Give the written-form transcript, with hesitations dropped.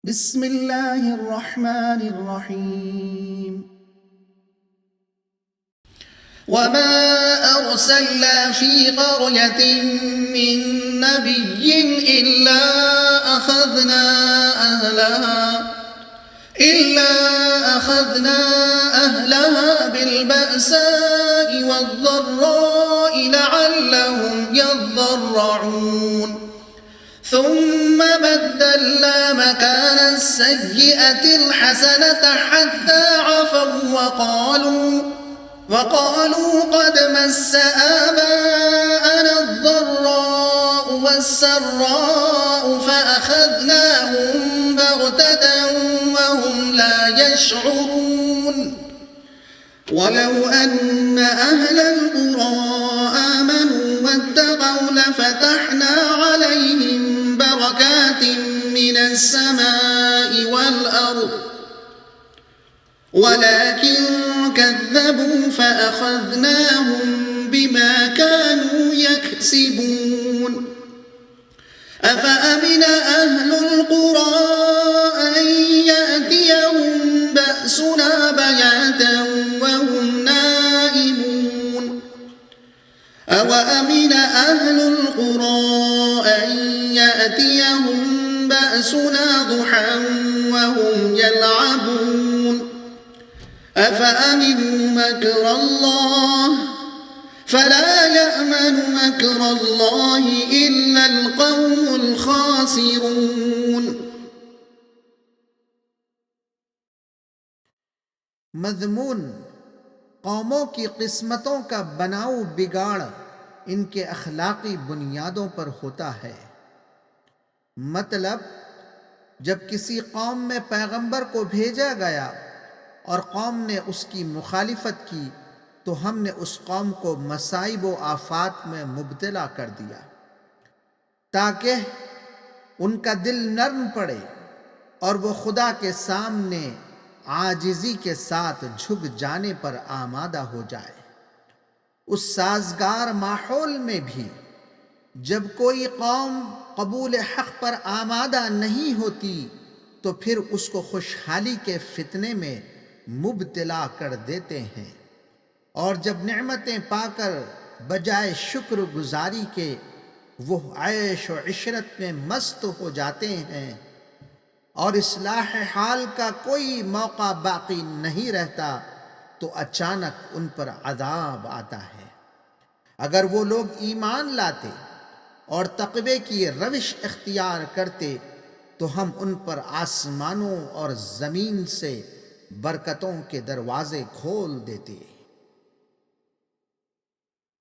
بسم الله الرحمن الرحيم. وما أرسلنا في قرية من نبي إلا أخذنا أهلها بالبأساء والضراء لعلهم يضرعون ثم بدلنا مكان السيئة الحسنة حتى عفوا وقالوا قد مس آباءنا الضراء والسراء فأخذناهم بغتة وهم لا يشعرون ولو أن أهل القرى آمنوا واتقوا لفتحنا عليهم بركات من السماء والأرض ولكن كذبوا فأخذناهم بما كانوا يكسبون أفأمن أهل القرى أن يأتيهم بأسنا بياتا وهم نائمون أوأمن أهل القرى أن يأتيهم بأسنا ضحى وهم يلعبون أفأمنوا مكر الله فلا يأمن مكر الله إلا القوم الخاسرون. مضمون: قوموں کی قسمتوں کا بناؤ بگاڑ ان کے اخلاقی بنیادوں پر ہوتا ہے۔ مطلب، جب کسی قوم میں پیغمبر کو بھیجا گیا اور قوم نے اس کی مخالفت کی تو ہم نے اس قوم کو مصائب و آفات میں مبتلا کر دیا تاکہ ان کا دل نرم پڑے اور وہ خدا کے سامنے عاجزی کے ساتھ جھک جانے پر آمادہ ہو جائے۔ اس سازگار ماحول میں بھی جب کوئی قوم قبول حق پر آمادہ نہیں ہوتی تو پھر اس کو خوشحالی کے فتنے میں مبتلا کر دیتے ہیں، اور جب نعمتیں پا کر بجائے شکر گزاری کے وہ عیش و عشرت میں مست ہو جاتے ہیں اور اصلاح حال کا کوئی موقع باقی نہیں رہتا تو اچانک ان پر عذاب آتا ہے۔ اگر وہ لوگ ایمان لاتے اور تقوی کی روش اختیار کرتے تو ہم ان پر آسمانوں اور زمین سے برکتوں کے دروازے کھول دیتے۔